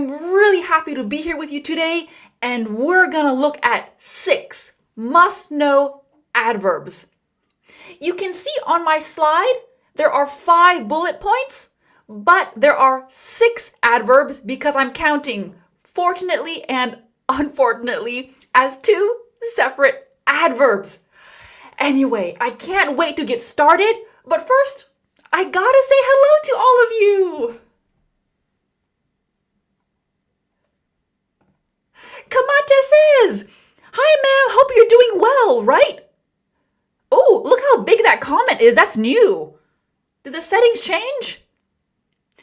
I'm really happy to be here with you today, and we're gonna look at 6 must-know adverbs. You can see on my slide, there are 5 bullet points, but there are 6 adverbs because I'm counting fortunately and unfortunately as 2 separate adverbs. Anyway, I can't wait to get started, but first, I gotta say hello to all of you. Kamata says, "Hi ma'am, hope you're doing well, right?" Oh, look how big that comment is. That's new. Did the settings change?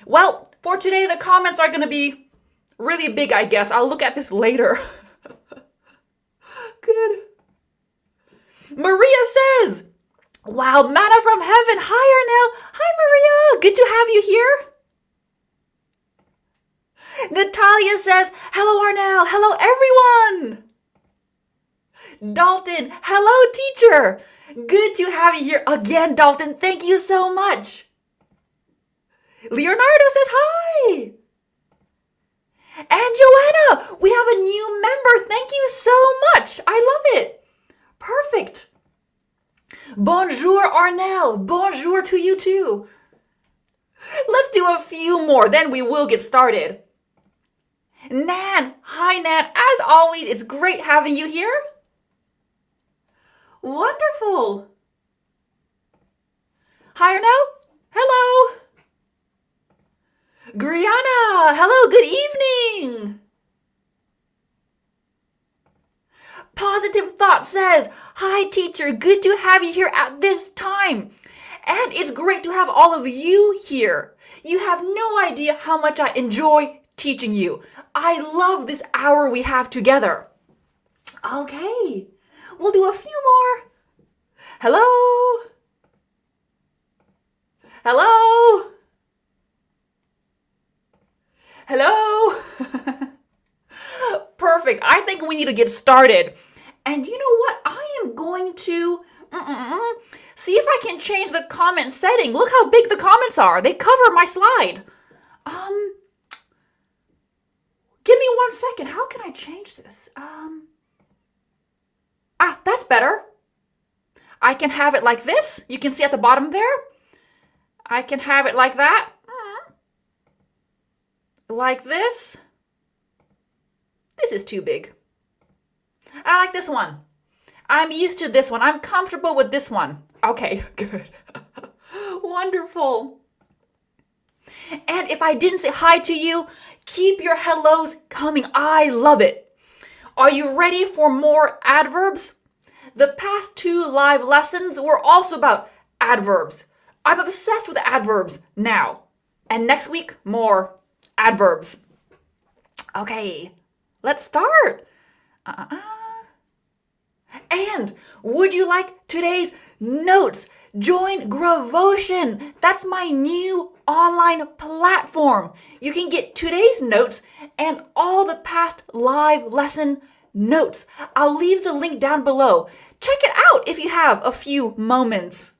Well, for today, the comments are going to be really big, I guess. I'll look at this later. Good. Maria says, "Wow, manna from heaven. Hi, Arnell. Hi, Maria. Good to have you here." Natalia says, "Hello, Arnell. Hello, everyone." Dalton, "Hello, teacher. Good to have you here again, Dalton. Thank you so much." Leonardo says hi. And Joanna, we have a new member. Thank you so much. I love it. Perfect. Bonjour, Arnell. Bonjour to you too. Let's do a few more, then we will get started. Nan, hi Nan. As always, it's great having you here. Wonderful. Hi, Arnell. Hello. Griana, hello, good evening. Positive Thought says, "Hi, teacher, good to have you here at this time. And it's great to have all of you here. You have no idea how much I enjoy teaching you. I love this hour we have together." Okay, we'll do a few more. Hello. Hello. Hello. Perfect. I think we need to get started. And you know what? I am going to see if I can change the comment setting. Look how big the comments are. They cover my slide. Give me 1 second. How can I change this? That's better. I can have it like this. You can see at the bottom there. I can have it like that. Like this. This is too big. I like this one. I'm used to this one. I'm comfortable with this one. Okay, good. Wonderful. And if I didn't say hi to you, keep your hellos coming. I love it. Are you ready for more adverbs? The past 2 live lessons were also about adverbs. I'm obsessed with adverbs now. And next week, more adverbs. Okay, let's start. And would you like today's notes? Join GRAVOTION. That's my new online platform. You can get today's notes and all the past live lesson notes. I'll leave the link down below. Check it out if you have a few moments.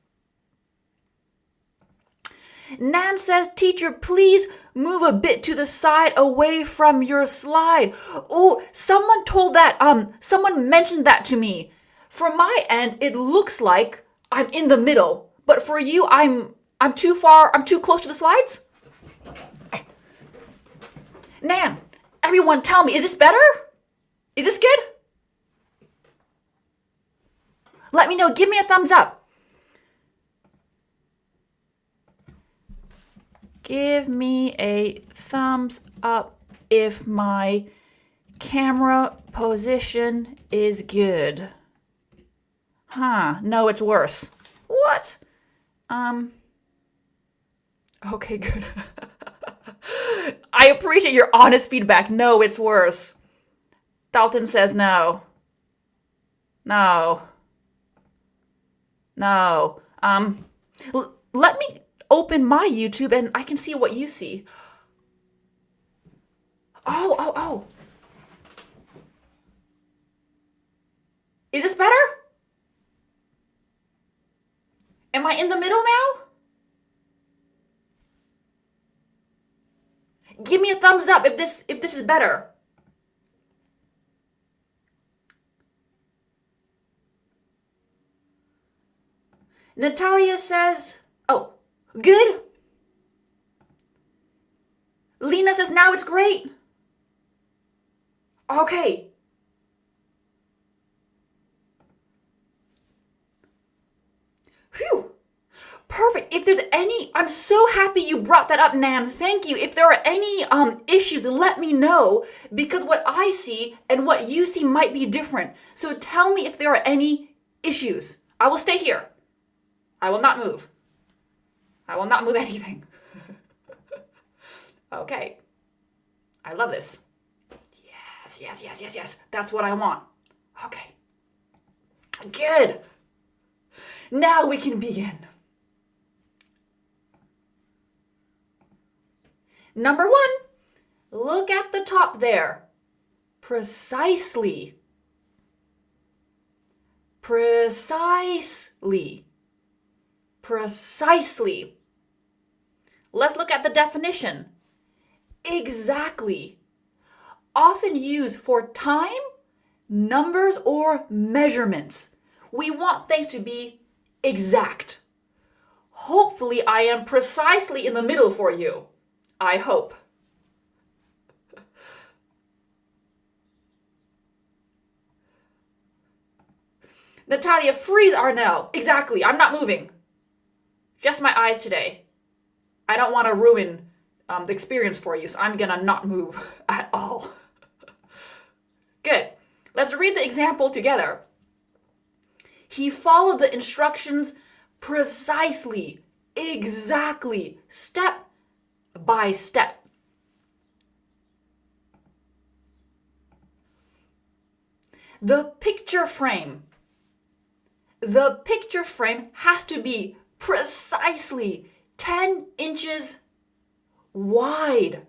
Nan says, "Teacher, please move a bit to the side away from your slide." Oh, someone mentioned that to me. From my end, it looks like I'm in the middle. But for you, I'm too far, I'm too close to the slides? Nan, everyone tell me, is this better? Is this good? Let me know, give me a thumbs up. Give me a thumbs up if my camera position is good. No, it's worse. What? Okay, good. I appreciate your honest feedback. No, it's worse. Dalton says no. No. No. Let me open my YouTube and I can see what you see. Oh. Is this better? Am I in the middle now? Give me a thumbs up if this is better. Natalia says, oh, good. Lena says, now it's great. Okay. Phew. Perfect. If there's any, I'm so happy you brought that up, Nan. Thank you. If there are any issues, let me know, because what I see and what you see might be different. So tell me if there are any issues. I will stay here. I will not move. I will not move anything. Okay. I love this. Yes. That's what I want. Okay. Good. Now we can begin. Number 1, look at the top there. Precisely. Precisely. Precisely. Let's look at the definition. Exactly. Often used for time, numbers, or measurements. We want things to be exact. Hopefully, I am precisely in the middle for you. I hope. Natalia, freeze Arnell. Exactly, I'm not moving. Just my eyes today. I don't want to ruin the experience for you, so I'm gonna not move at all. Good. Let's read the example together. He followed the instructions precisely, exactly, step by step. The picture frame. The picture frame has to be precisely 10 inches wide.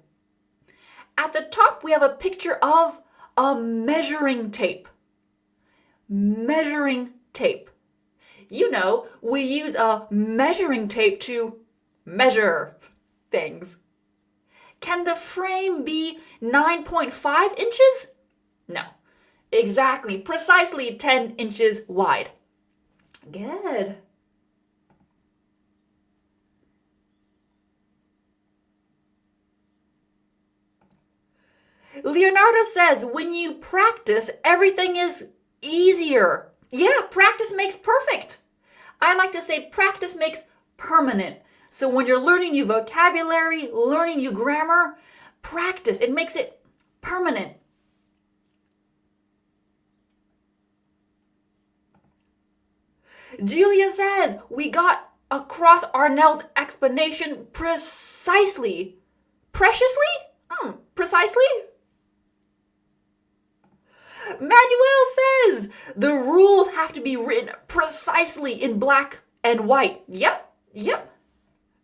At the top, we have a picture of a measuring tape. Measuring tape. You know, we use a measuring tape to measure things. Can the frame be 9.5 inches? No. Exactly, precisely 10 inches wide. Good. Leonardo says, when you practice, everything is easier. Yeah, practice makes perfect. I like to say practice makes permanent. So when you're learning new vocabulary, learning new grammar, practice, it makes it permanent. Julia says, we got across Arnell's explanation precisely. Preciously? Precisely? Manuel says, the rules have to be written precisely in black and white. Yep.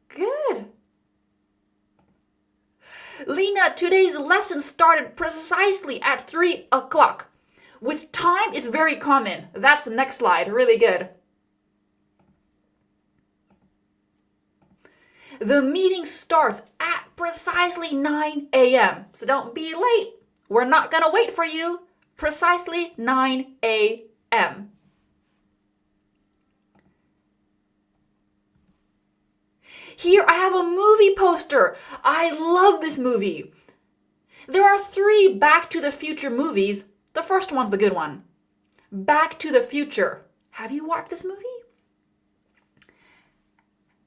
Good. Lena, today's lesson started precisely at 3 o'clock. With time, it's very common. That's the next slide. Really good. The meeting starts at precisely 9 a.m. So don't be late. We're not going to wait for you. Precisely 9 a.m. Here I have a movie poster. I love this movie. There are 3 Back to the Future movies. The first one's the good one. Back to the Future. Have you watched this movie?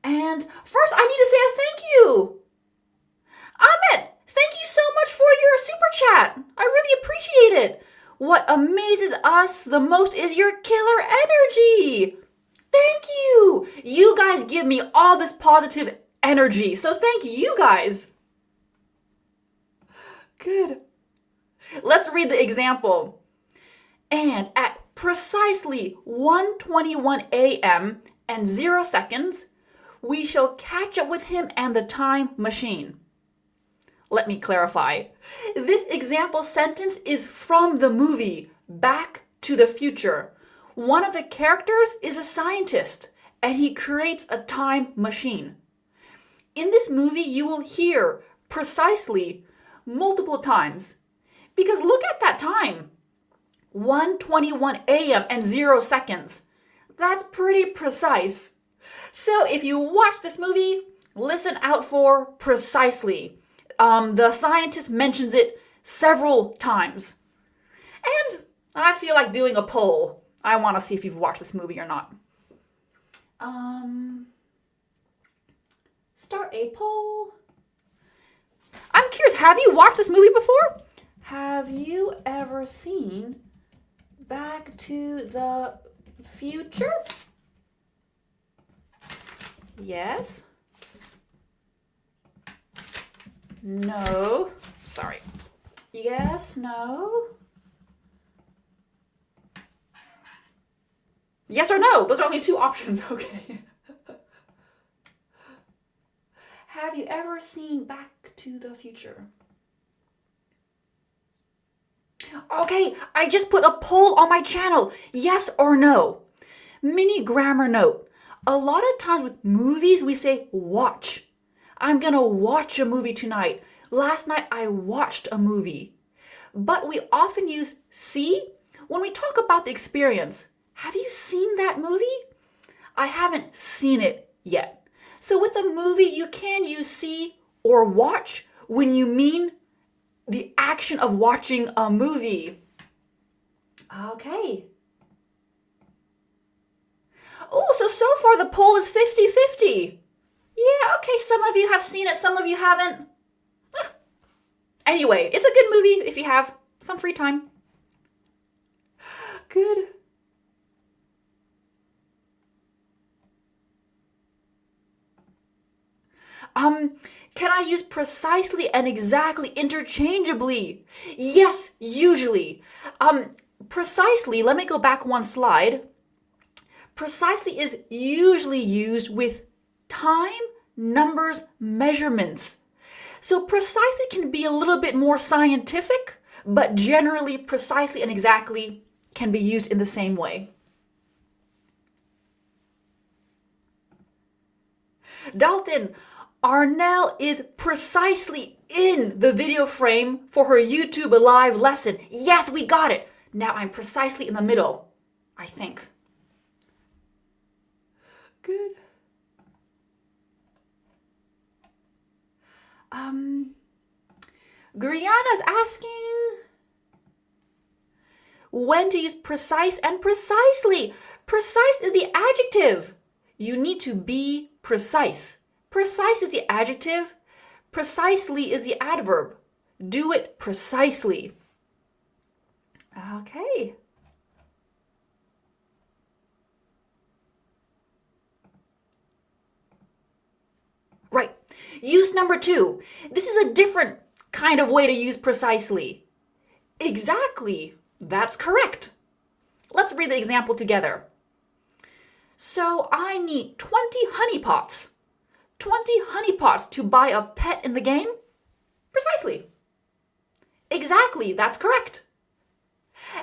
And first, I need to say a thank you. Ahmed, thank you so much for your super chat. I really appreciate it. What amazes us the most is your killer energy. Thank you. You guys give me all this positive energy. So thank you guys. Good. Let's read the example. And at precisely 1:21 a.m. and 0 seconds, we shall catch up with him and the time machine. Let me clarify. This example sentence is from the movie Back to the Future. One of the characters is a scientist, and he creates a time machine. In this movie, you will hear precisely multiple times. Because look at that time. 1:21 a.m. and 0 seconds. That's pretty precise. So if you watch this movie, listen out for precisely. The scientist mentions it several times. And I feel like doing a poll. I want to see if you've watched this movie or not. Start a poll. I'm curious, have you watched this movie before? Have you ever seen Back to the Future? Yes. No. Sorry. Yes, no. Yes or no? Those are only 2 options, okay. Have you ever seen Back to the Future? Okay, I just put a poll on my channel. Yes or no? Mini grammar note. A lot of times with movies, we say watch. I'm gonna watch a movie tonight. Last night I watched a movie. But we often use see when we talk about the experience. Have you seen that movie? I haven't seen it yet. So with a movie, you can use see or watch when you mean the action of watching a movie. Okay. Oh, so far the poll is 50-50. Yeah, okay, some of you have seen it, some of you haven't. Anyway, it's a good movie if you have some free time. Good. Can I use precisely and exactly interchangeably? Yes, usually. Precisely, let me go back one slide. Precisely is usually used with time, numbers, measurements. So precisely can be a little bit more scientific, but generally precisely and exactly can be used in the same way. Dalton, Arnell is precisely in the video frame for her YouTube live lesson. Yes, we got it. Now I'm precisely in the middle, I think. Good. Brianna's asking when to use precise and precisely. Precise is the adjective. You need to be precise. Precise is the adjective. Precisely is the adverb. Do it precisely. Okay. Right. Use number 2. This is a different kind of way to use precisely. Exactly. That's correct. Let's read the example together. So I need 20 honey pots. 20 honey pots to buy a pet in the game? Precisely. Exactly, that's correct.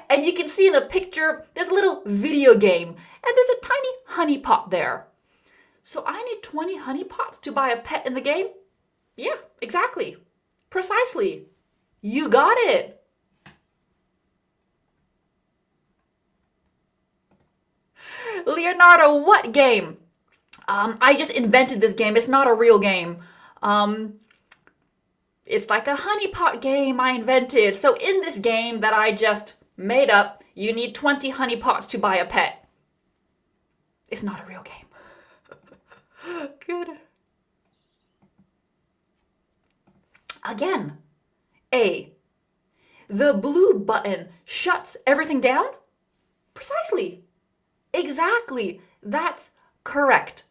And you can see in the picture, there's a little video game, and there's a tiny honey pot there. So I need 20 honey pots to buy a pet in the game? Yeah, exactly. Precisely. You got it. Leonardo, what game? I just invented this game. It's not a real game. It's like a honeypot game I invented. So in this game that I just made up, you need 20 honeypots to buy a pet. It's not a real game. Good. Again, A. The blue button shuts everything down? Precisely. Exactly. That's correct.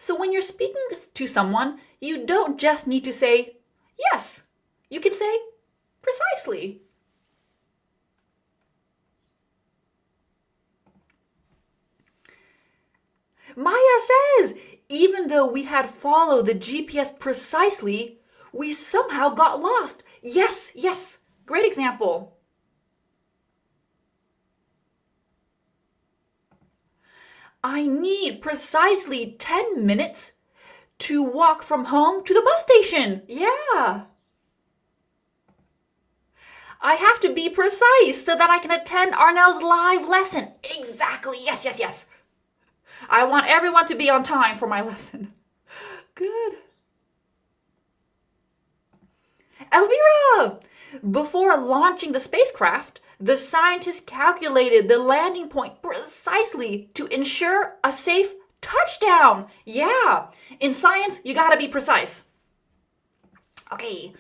So when you're speaking to someone, you don't just need to say yes. You can say precisely. Maya says, even though we had followed the GPS precisely, we somehow got lost. Yes, yes. Great example. I need precisely 10 minutes to walk from home to the bus station. Yeah. I have to be precise so that I can attend Arnell's live lesson. Exactly. Yes, yes, yes. I want everyone to be on time for my lesson. Good. Elvira! Before launching the spacecraft, the scientists calculated the landing point precisely to ensure a safe touchdown. Yeah, in science, you gotta be precise. Okay,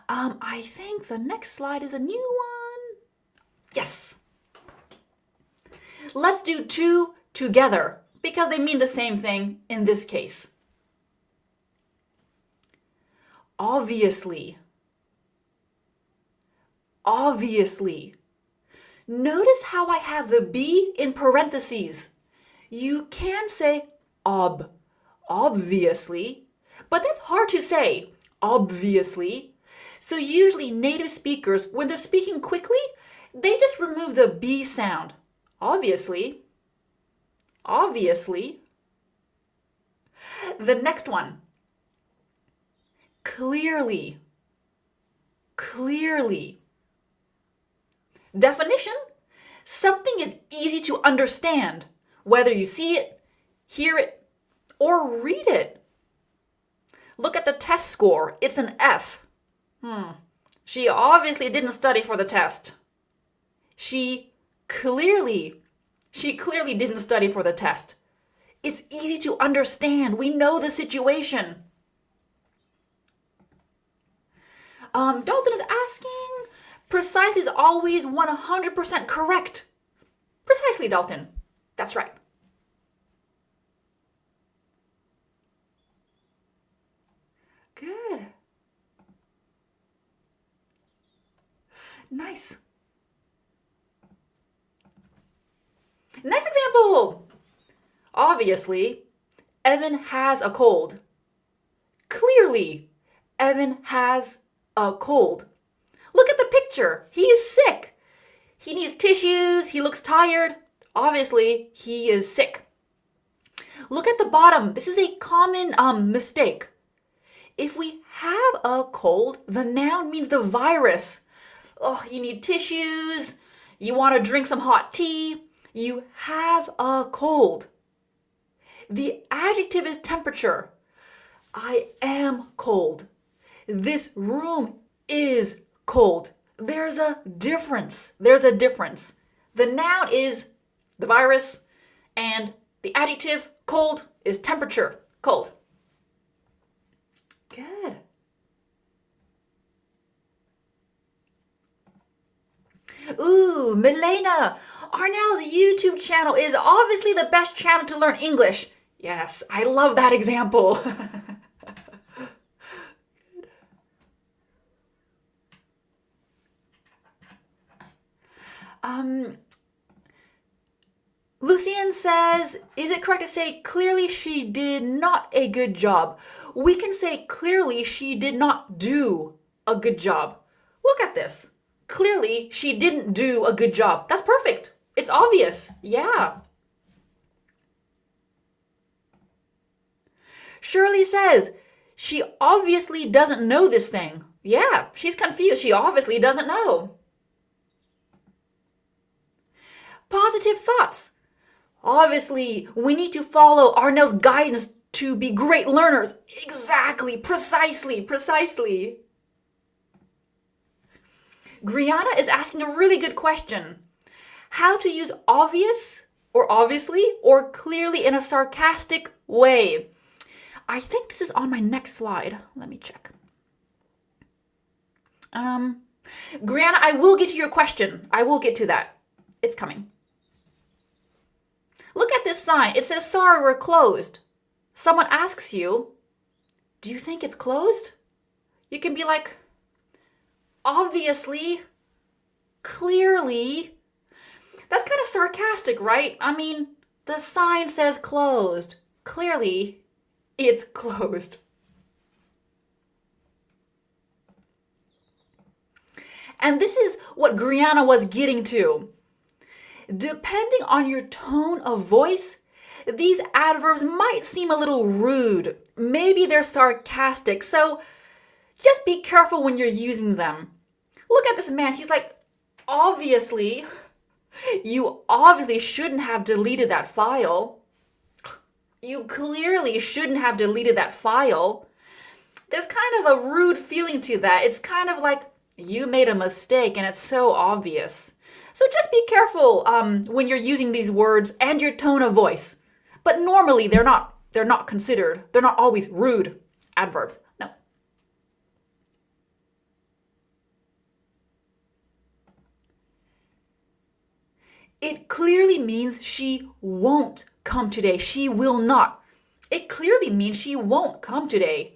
I think the next slide is a new one. Yes. Let's do two together because they mean the same thing in this case. Obviously. Obviously. Notice how I have the be in parentheses. You can say obviously, but that's hard to say, obviously. So usually native speakers, when they're speaking quickly, they just remove the B sound. Obviously. Obviously. The next one. Clearly. Clearly. Definition: something is easy to understand, whether you see it, hear it, or read it. Look at the test score. It's an F. She obviously didn't study for the test. She clearly didn't study for the test. It's easy to understand. We know the situation. Dalton is asking, precise is always 100% correct. Precisely, Dalton. That's right. Good. Nice. Next example. Obviously, Evan has a cold. Clearly, Evan has a cold. Look at the picture. He's sick. He needs tissues. He looks tired. Obviously, he is sick. Look at the bottom. This is a common mistake. If we have a cold, the noun means the virus. Oh, you need tissues. You want to drink some hot tea. You have a cold. The adjective is temperature. I am cold. This room is cold. There's a difference. There's a difference. The noun is the virus, and the adjective, cold, is temperature. Cold. Good. Ooh, Milena, Arnell's YouTube channel is obviously the best channel to learn English. Yes, I love that example. Lucian says, is it correct to say clearly she did not a good job? We can say clearly she did not do a good job. Look at this. Clearly she didn't do a good job. That's perfect. It's obvious. Yeah. Shirley says, she obviously doesn't know this thing. Yeah, she's confused. She obviously doesn't know. Positive thoughts. Obviously, we need to follow Arnell's guidance to be great learners. Exactly, precisely. Griana is asking a really good question. How to use obvious or obviously or clearly in a sarcastic way. I think this is on my next slide. Let me check. Griana, I will get to your question. I will get to that. It's coming. Look at this sign. It says, sorry, we're closed. Someone asks you, do you think it's closed? You can be like, obviously, clearly. That's kind of sarcastic, right? I mean, the sign says closed. Clearly, it's closed. And this is what Griana was getting to. Depending on your tone of voice, these adverbs might seem a little rude. Maybe they're sarcastic, so just be careful when you're using them. Look at this man. He's like, obviously, you obviously shouldn't have deleted that file. You clearly shouldn't have deleted that file. There's kind of a rude feeling to that. It's kind of like you made a mistake and it's so obvious. So just be careful when you're using these words and your tone of voice. But normally they're not considered. They're not always rude adverbs. No. It clearly means she won't come today. She will not. It clearly means she won't come today.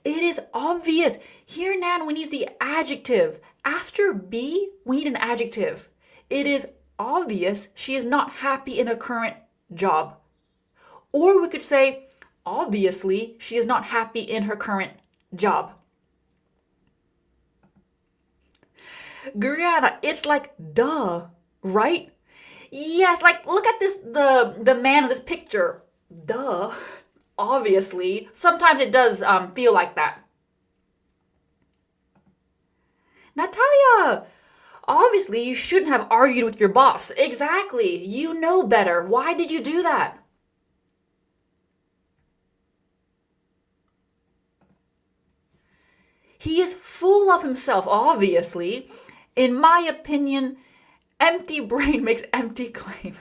It is obvious. Here, Nan, we need the adjective. After be, we need an adjective. It is obvious she is not happy in her current job. Or we could say, obviously, she is not happy in her current job. Brianna, it's like duh, right? Yes, like look at this, the man in this picture. Duh. Obviously, sometimes it does feel like that. Natalia, obviously you shouldn't have argued with your boss. Exactly. You know better. Why did you do that? He is full of himself, obviously. In my opinion, empty brain makes empty claim.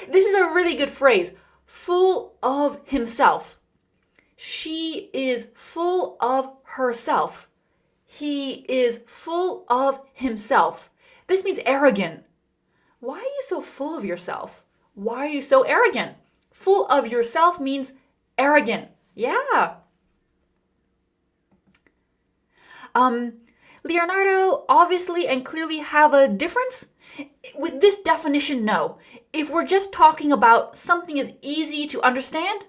This is a really good phrase. Full of himself. She is full of herself. He is full of himself. This means arrogant. Why are you so full of yourself? Why are you so arrogant? Full of yourself means arrogant. Yeah. Leonardo, obviously and clearly have a difference? With this definition, no. If we're just talking about something is easy to understand,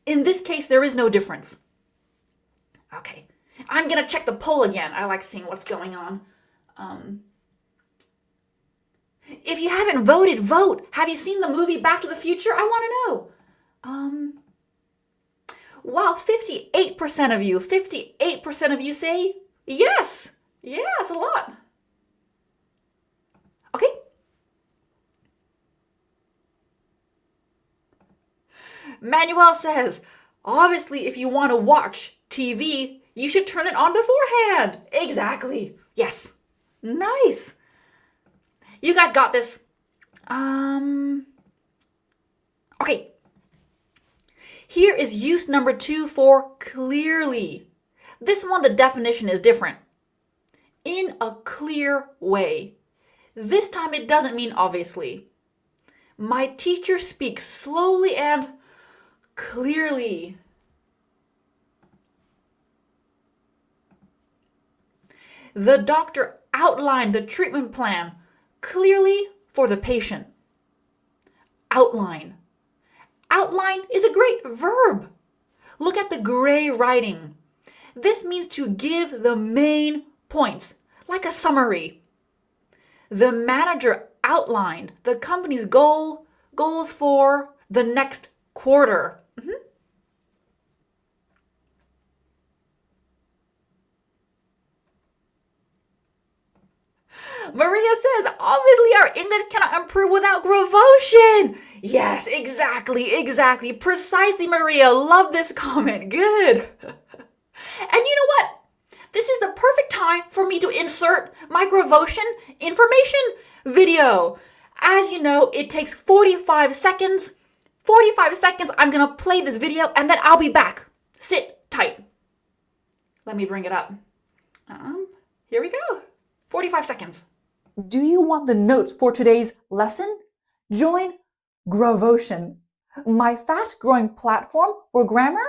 in this case, there is no difference. Okay, I'm gonna check the poll again. I like seeing what's going on. If you haven't voted, vote. Have you seen the movie Back to the Future? I want to know. Wow, 58% of you say yes. Yeah, that's a lot. Okay. Manuel says, obviously, if you want to watch TV, you should turn it on beforehand. Exactly. Yes. Nice. You guys got this. Okay. Here is use number 2 for clearly. This one, the definition is different. In a clear way. This time it doesn't mean obviously. My teacher speaks slowly and clearly. The doctor outlined the treatment plan clearly for the patient. Outline. Outline is a great verb. Look at the gray writing. This means to give the main points, like a summary. The manager outlined the company's goals for the next quarter. Maria says, obviously our English cannot improve without GRAVOTION. Yes, exactly. Precisely, Maria. Love this comment. Good. And you know what? This is the perfect time for me to insert my GRAVOTION information video. As you know, it takes 45 seconds. 45 seconds, I'm going to play this video and then I'll be back. Sit tight. Let me bring it up. Here we go. 45 seconds. Do you want the notes for today's lesson? Join GRAVOTION, my fast-growing platform where grammar,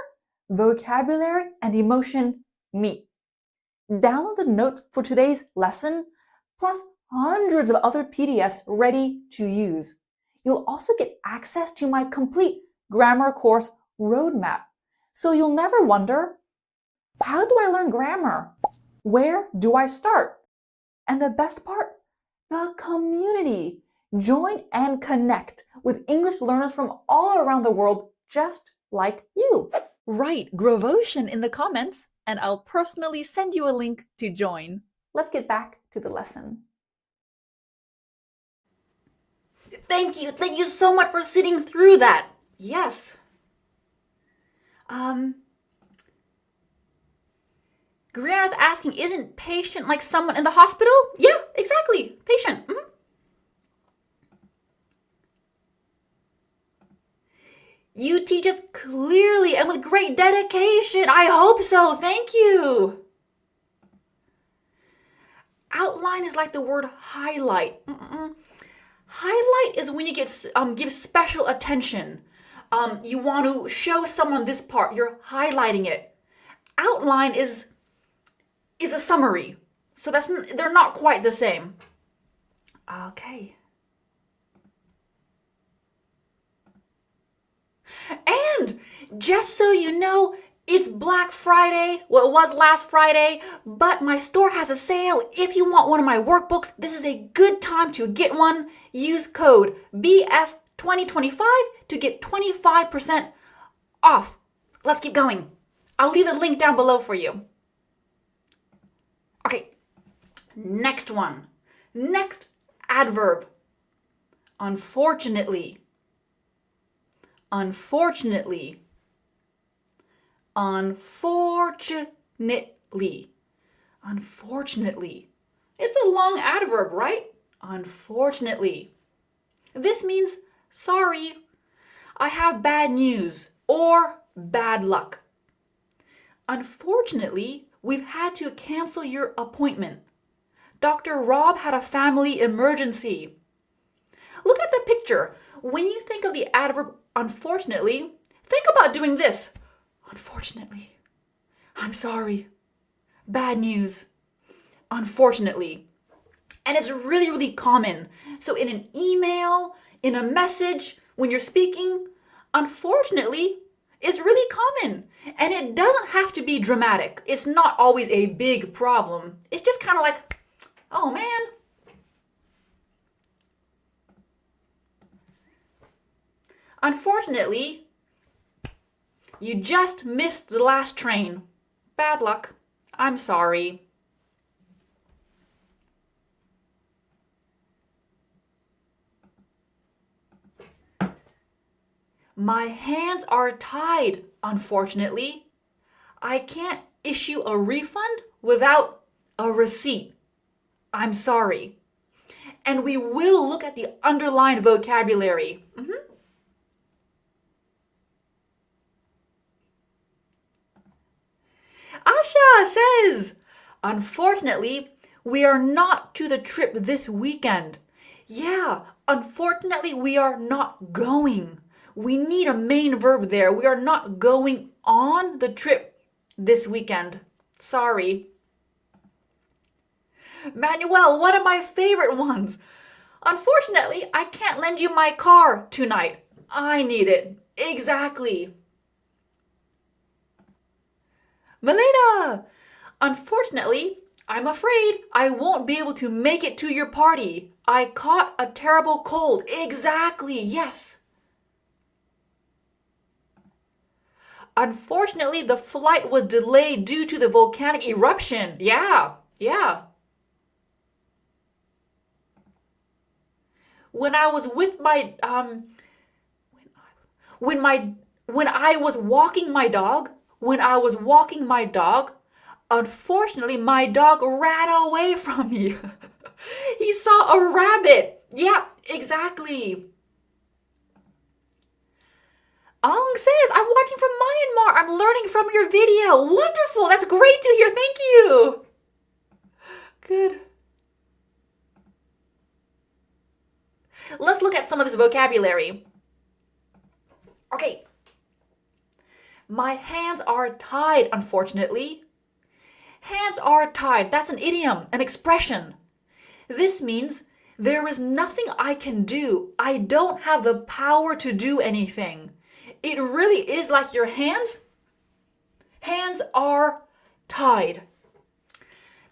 vocabulary, and emotion meet. Download the notes for today's lesson, plus hundreds of other PDFs ready to use. You'll also get access to my complete grammar course roadmap, so you'll never wonder, how do I learn grammar? Where do I start? And the best part, the community. Join and connect with English learners from all around the world, just like you. Write GRAVOTION in the comments, and I'll personally send you a link to join. Let's get back to the lesson. Thank you so much for sitting through that. Yes. Brianna's asking, isn't patient like someone in the hospital? Yeah, exactly. Patient. You teach us clearly and with great dedication. I hope so. Thank you. Outline is like the word highlight. Highlight is when you give special attention. You want to show someone this part. You're highlighting it. Outline is a summary. So they're not quite the same. Okay. And just so you know, it's Black Friday. Well, it was last Friday, but my store has a sale. If you want one of my workbooks, this is a good time to get one. Use code BF2025 to get 25% off. Let's keep going. I'll leave the link down below for you. Okay, next one. Next adverb. Unfortunately. Unfortunately. Unfortunately. Unfortunately. It's a long adverb, right? Unfortunately. This means, sorry, I have bad news or bad luck. Unfortunately, we've had to cancel your appointment. Dr. Rob had a family emergency. Look at the picture. When you think of the adverb unfortunately, think about doing this. Unfortunately. I'm sorry. Bad news. Unfortunately. And it's really, really common. So in an email, in a message, when you're speaking, unfortunately is really common. And it doesn't have to be dramatic. It's not always a big problem. It's just kind of like, oh man. Unfortunately, you just missed the last train. Bad luck. I'm sorry. My hands are tied, unfortunately. I can't issue a refund without a receipt. I'm sorry. And we will look at the underlined vocabulary. Asha says, unfortunately, we are not to the trip this weekend. Yeah, unfortunately, we are not going. We need a main verb there. We are not going on the trip this weekend. Sorry. Manuel, one of my favorite ones. Unfortunately, I can't lend you my car tonight. I need it. Exactly. Milena, unfortunately, I'm afraid I won't be able to make it to your party. I caught a terrible cold. Exactly, yes. Unfortunately, the flight was delayed due to the volcanic eruption. Yeah. When I was with my when I was walking my dog, unfortunately my dog ran away from me. He saw a rabbit. Yeah, exactly. Ong says, I'm watching from Myanmar. I'm learning from your video. Wonderful. That's great to hear. Thank you. Good. Let's look at some of this vocabulary. Okay. My hands are tied, unfortunately. Hands are tied. That's an idiom, an expression. This means there is nothing I can do. I don't have the power to do anything. It really is like your hands are tied.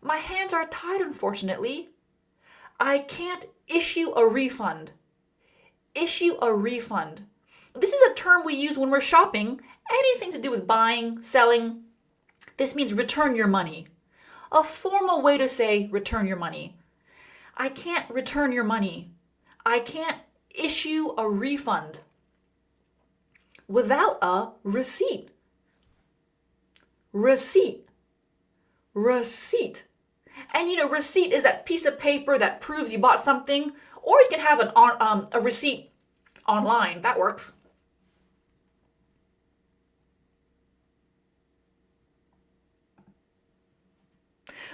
My hands are tied, unfortunately. I can't issue a refund. Issue a refund. This is a term we use when we're shopping. Anything to do with buying, selling. This means return your money. A formal way to say return your money. I can't return your money. I can't issue a refund without a receipt. Receipt. Receipt. And receipt is that piece of paper that proves you bought something, or you can have a receipt online. That works.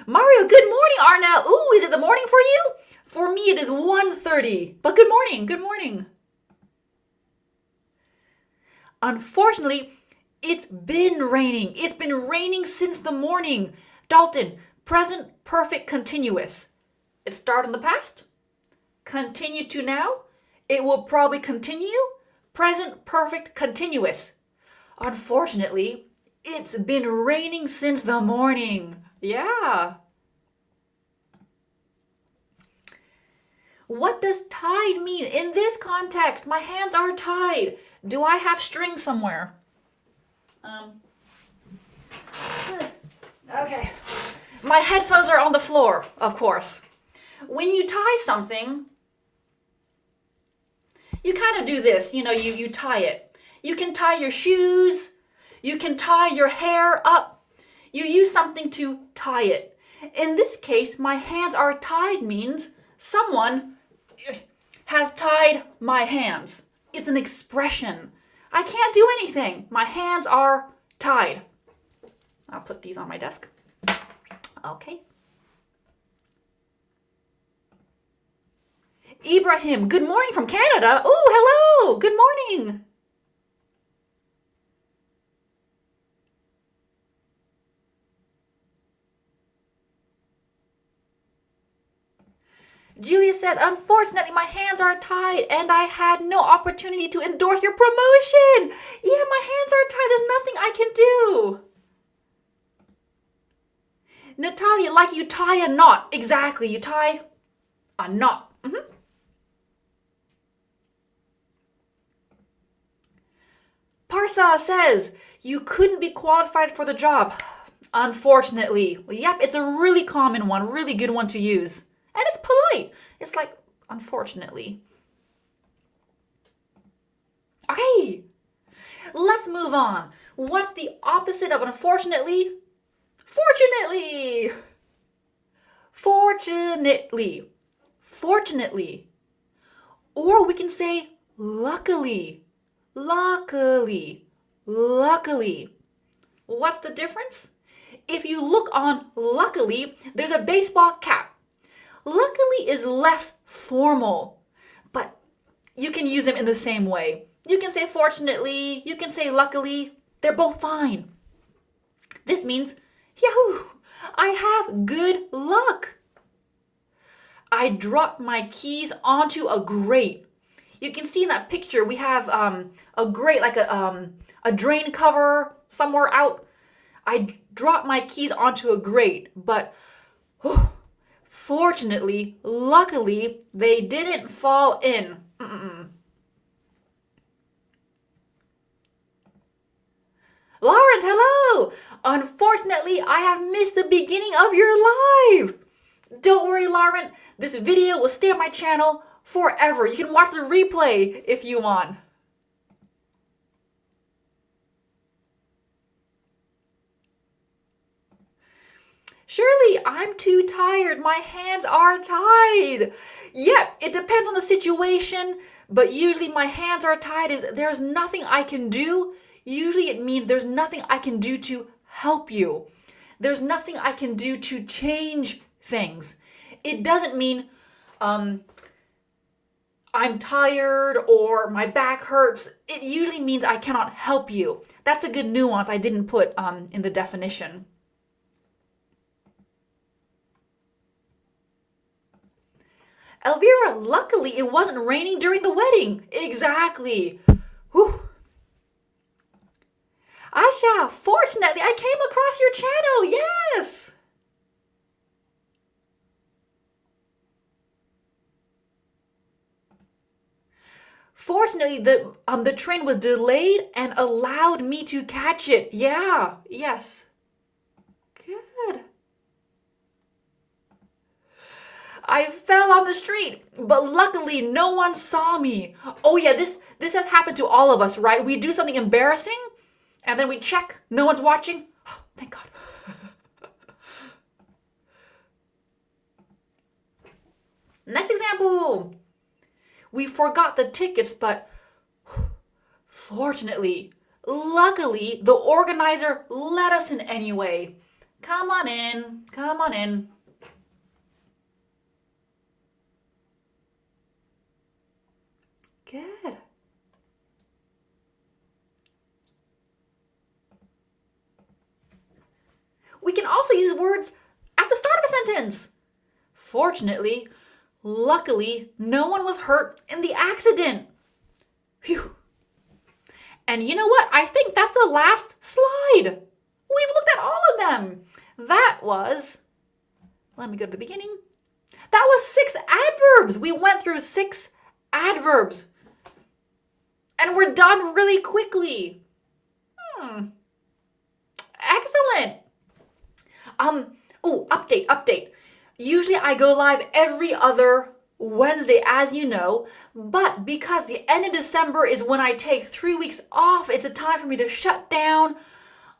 Mario, good morning, Arnell. Ooh, is it the morning for you? For me, it is 1:30. But good morning, good morning. Unfortunately, it's been raining. It's been raining since the morning. Dalton, present perfect continuous. It started in the past. Continue to now. It will probably continue. Present perfect continuous. Unfortunately, it's been raining since the morning. Yeah. What does tied mean? In this context, my hands are tied. Do I have string somewhere? Okay. My headphones are on the floor, of course. When you tie something, you kind of do this, you tie it. You can tie your shoes. You can tie your hair up. You use something to tie it. In this case, my hands are tied means someone has tied my hands. It's an expression. I can't do anything. My hands are tied. I'll put these on my desk. Okay. Ibrahim, good morning from Canada. Oh, hello. Good morning. Julia says, unfortunately, my hands are tied and I had no opportunity to endorse your promotion. Yeah, my hands are tied. There's nothing I can do. Natalia, like you tie a knot. Exactly. You tie a knot. Parsa says, you couldn't be qualified for the job. Unfortunately. Yep, it's a really common one, really good one to use. And it's polite. It's like, unfortunately. Okay, let's move on. What's the opposite of unfortunately? Fortunately. Fortunately. Fortunately. Or we can say luckily. Luckily. Luckily. What's the difference? If you look on luckily, there's a baseball cap. Luckily is less formal, but you can use them in the same way. You can say fortunately, you can say luckily, they're both fine. This means, yahoo, I have good luck. I dropped my keys onto a grate. You can see in that picture, we have a grate, like a drain cover somewhere out. I dropped my keys onto a grate, but fortunately, luckily, they didn't fall in. Lauren, hello! Unfortunately, I have missed the beginning of your live. Don't worry, Lauren. This video will stay on my channel forever. You can watch the replay if you want. Shirley, I'm too tired. My hands are tied. Yep, it depends on the situation, but usually my hands are tied is there's nothing I can do. Usually it means there's nothing I can do to help you. There's nothing I can do to change things. It doesn't mean I'm tired or my back hurts. It usually means I cannot help you. That's a good nuance I didn't put in the definition. Elvira, luckily it wasn't raining during the wedding. Exactly. Whew. Asha, fortunately I came across your channel. Yes. Fortunately, the train was delayed and allowed me to catch it. Yeah, yes. Good. I fell on the street, but luckily no one saw me. Oh yeah, this has happened to all of us, right? We do something embarrassing and then we check, no one's watching. Oh, thank God. Next example. We forgot the tickets, but fortunately, luckily, the organizer let us in anyway. Come on in, come on in. Good. We can also use words at the start of a sentence. Fortunately, luckily, no one was hurt in the accident. Phew. And you know what? I think that's the last slide. We've looked at all of them. That was, let me go to the beginning. That was 6 adverbs. We went through 6 adverbs. And we're done really quickly. Excellent. Update. Usually I go live every other Wednesday, as you know, but because the end of December is when I take 3 weeks off, it's a time for me to shut down,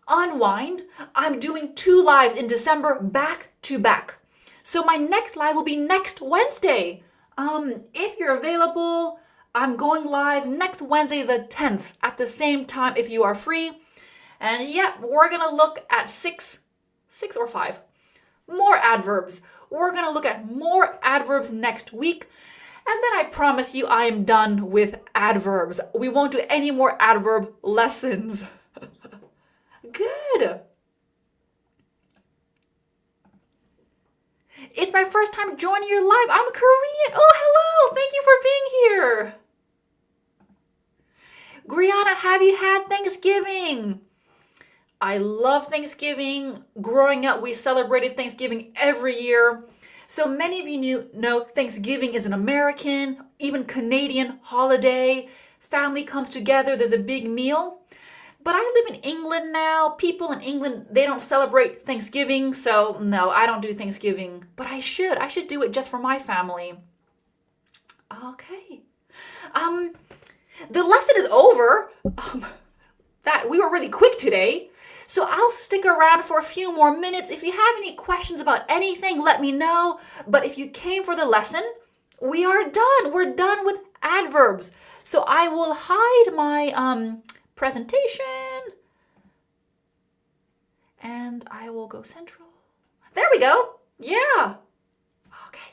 unwind. I'm doing 2 lives in December back to back. So my next live will be next Wednesday. If you're available, I'm going live next Wednesday the 10th at the same time if you are free. And yeah, we're gonna look at 6 or 5 more adverbs. We're gonna look at more adverbs next week. And then I promise you I am done with adverbs. We won't do any more adverb lessons. Good. It's my first time joining your live. I'm Korean. Oh, hello. Thank you for being here. Brianna, have you had Thanksgiving? I love Thanksgiving. Growing up, we celebrated Thanksgiving every year. So many of you know Thanksgiving is an American, even Canadian holiday. Family comes together, there's a big meal. But I live in England now. People in England, they don't celebrate Thanksgiving. So no, I don't do Thanksgiving. But I should. I should do it just for my family. Okay. The lesson is over. That we were really quick today. So I'll stick around for a few more minutes. If you have any questions about anything, let me know. But if you came for the lesson, we are done. We're done with adverbs. So I will hide my presentation. And I will go central. There we go. Yeah. Okay.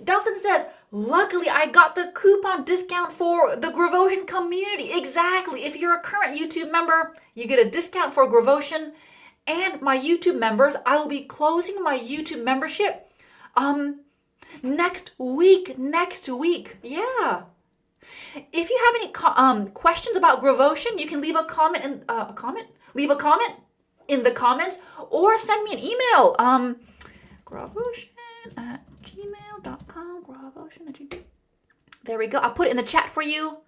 Dalton says, luckily I got the coupon discount for the GRAVOTION community. Exactly. If you're a current YouTube member, you get a discount for GRAVOTION. And my YouTube members, I will be closing my YouTube membership next week. Yeah. If you have any questions about GRAVOTION, you can leave a comment in the comments or send me an email. GRAVOTION@gmail.com. GRAVOTION@gmail. There we go. I'll put it in the chat for you.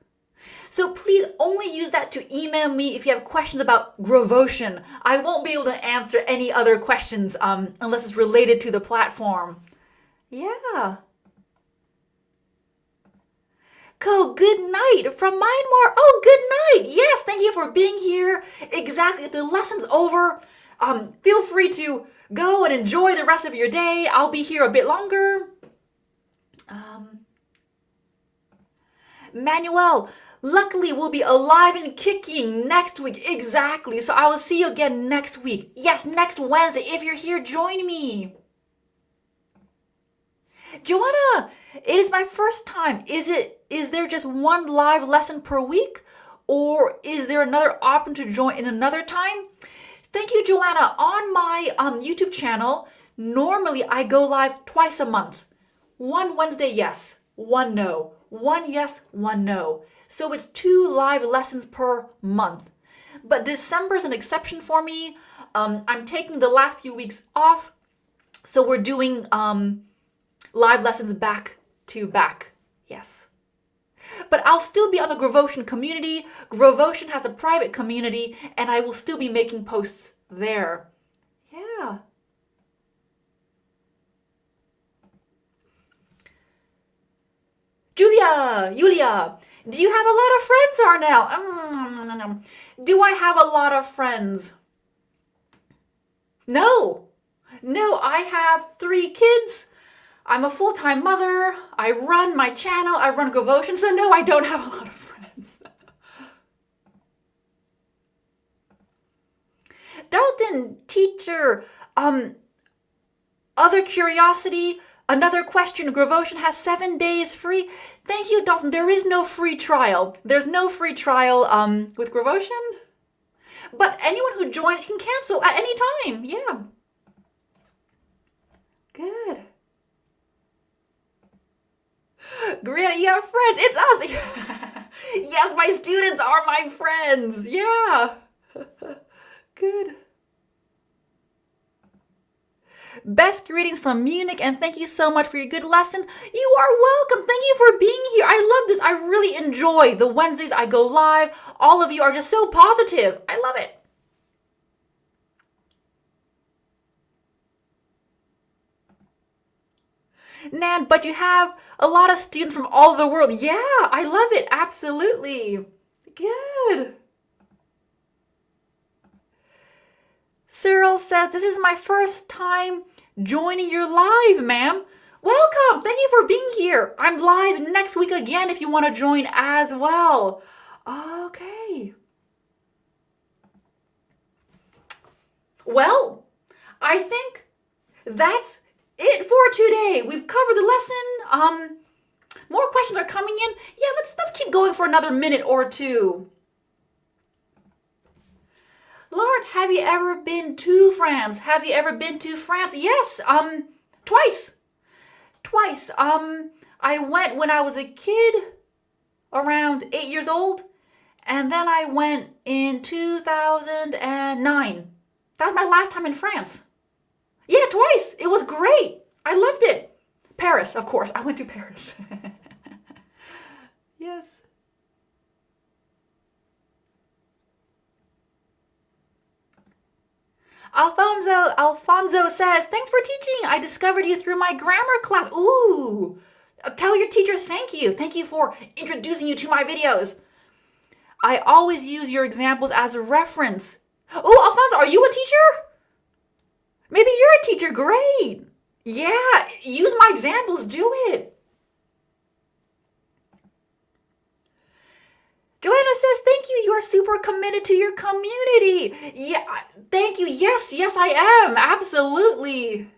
So please only use that to email me if you have questions about GRAVOTION. I won't be able to answer any other questions unless it's related to the platform. Yeah. Cool. Good night from Myanmar. Oh, good night. Yes, thank you for being here. Exactly. If the lesson's over, feel free to go and enjoy the rest of your day. I'll be here a bit longer. Manuel, luckily we'll be alive and kicking next week. Exactly. So I will see you again next week. Yes, next Wednesday. If you're here, join me. Joanna, it is my first time. Is there just one live lesson per week? Or is there another option to join in another time? Thank you, Joanna. On my YouTube channel, normally I go live twice a month. One Wednesday, yes. One no. One yes, one no. So it's 2 live lessons per month. But December is an exception for me. I'm taking the last few weeks off. So we're doing live lessons back to back. Yes. But I'll still be on the GRAVOTION community. GRAVOTION has a private community, and I will still be making posts there. Yeah. Julia, do you have a lot of friends, Arnell? Do I have a lot of friends? No, I have 3 kids. I'm a full-time mother. I run my channel. I run GRAVOTION, so no, I don't have a lot of friends. Dalton, teacher, other curiosity, another question. GRAVOTION has 7 days free. Thank you, Dalton. There is no free trial. There's no free trial with GRAVOTION. But anyone who joins can cancel at any time. Yeah. Good. Brianna, you have friends. It's us. Yes, my students are my friends. Yeah. Good. Best greetings from Munich, and thank you so much for your good lessons. You are welcome. Thank you for being here. I love this. I really enjoy the Wednesdays I go live. All of you are just so positive. I love it. Nan, but you have a lot of students from all over the world. Yeah, I love it. Absolutely. Good. Cyril says, this is my first time joining your live, ma'am. Welcome. Thank you for being here. I'm live next week again if you want to join as well. Okay. Well, I think that's it for today. We've covered the lesson. More questions are coming in. Yeah, let's keep going for another minute or two. Lauren, have you ever been to France? Have you ever been to France? Yes, twice. I went when I was a kid, around 8 years old, and then I went in 2009. That was my last time in France. Yeah, twice. It was great. I loved it. Paris, of course. I went to Paris. Yes. Alfonso says, thanks for teaching. I discovered you through my grammar class. Ooh. Tell your teacher thank you. Thank you for introducing you to my videos. I always use your examples as a reference. Oh, Alfonso, are you a teacher? Maybe you're a teacher. Great. Yeah, use my examples. Do it. Joanna says, thank you. You're super committed to your community. Yeah, thank you. Yes, I am. Absolutely.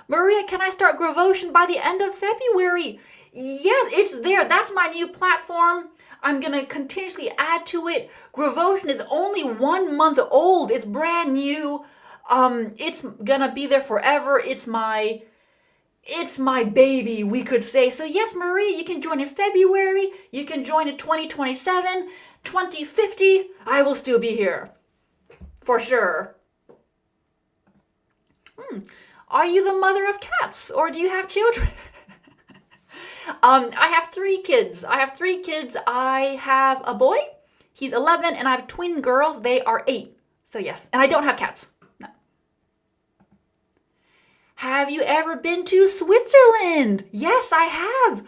Maria, can I start GRAVOTION by the end of February? Yes, it's there. That's my new platform. I'm going to continuously add to it. GRAVOTION is only 1 month old. It's brand new. It's going to be there forever. It's my baby, we could say. So yes, Marie, you can join in February. You can join in 2027, 2050. I will still be here. For sure. Are you the mother of cats or do you have children? I have 3 kids. I have a boy. He's 11 and I have twin girls. They are 8. So yes, and I don't have cats. No. Have you ever been to Switzerland? Yes, I have.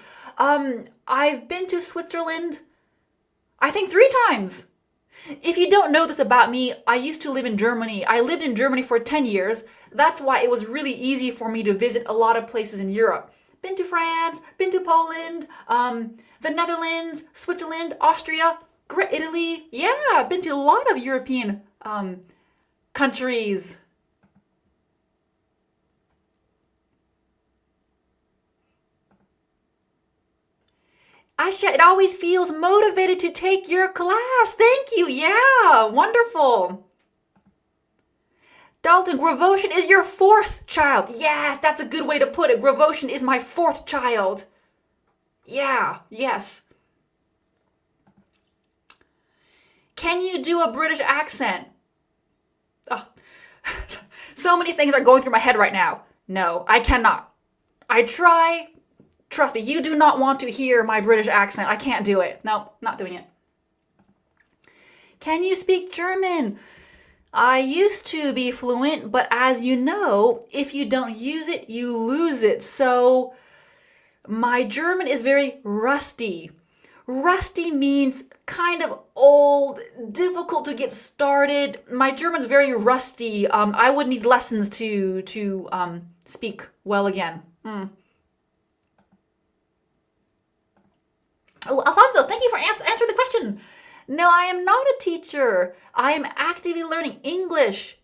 I've been to Switzerland, I think 3 times. If you don't know this about me, I used to live in Germany. I lived in Germany for 10 years. That's why it was really easy for me to visit a lot of places in Europe. Been to France, been to Poland, the Netherlands, Switzerland, Austria, Italy. Yeah, I've been to a lot of European countries. Asha, it always feels motivated to take your class. Thank you. Yeah, wonderful. Dalton, GRAVOTION is your 4th child. Yes, that's a good way to put it. GRAVOTION is my 4th child. Yeah, yes. Can you do a British accent? Oh. So many things are going through my head right now. No, I cannot. I try. Trust me, you do not want to hear my British accent. I can't do it. No, not doing it. Can you speak German? I used to be fluent, but as you know, if you don't use it, you lose it. So my German is very rusty. Rusty means kind of old, difficult to get started. My German's very rusty. I would need lessons to speak well again. Oh, Alfonso, thank you for answering the question. No, I am not a teacher. I am actively learning English.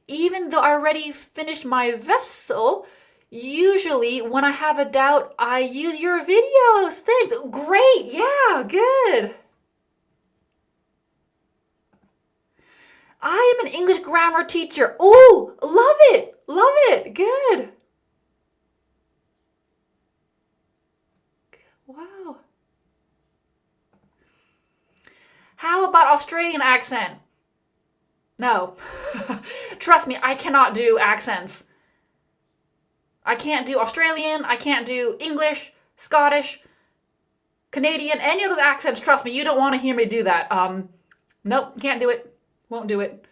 Even though I already finished my vessel, usually when I have a doubt, I use your videos. Thanks. Great. Yeah, good. I am an English grammar teacher. Oh, love it. Love it. Good. Wow. How about Australian accent? No. Trust me, I cannot do accents. I can't do Australian, I can't do English, Scottish, Canadian, any of those accents. Trust me, you don't want to hear me do that. Nope, can't do it. Won't do it.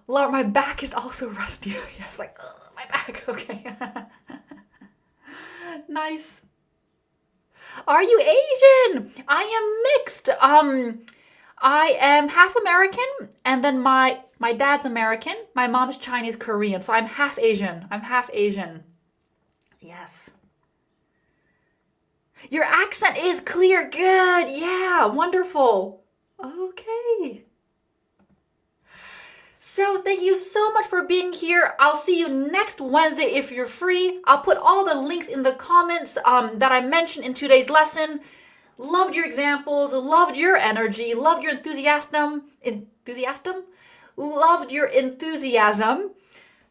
Laura, my back is also rusty. Yes, like, my back. Okay. Nice. Are you Asian? I am mixed. I am half American, and then my dad's American. My mom's Chinese Korean, so I'm half Asian. I'm half Asian. Yes. Your accent is clear. Good. Yeah, wonderful. Okay. So thank you so much for being here. I'll see you next Wednesday if you're free. I'll put all the links in the comments that I mentioned in today's lesson. Loved your examples, loved your energy, loved your enthusiasm, loved your enthusiasm,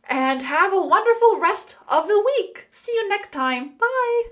and have a wonderful rest of the week. See you next time. Bye.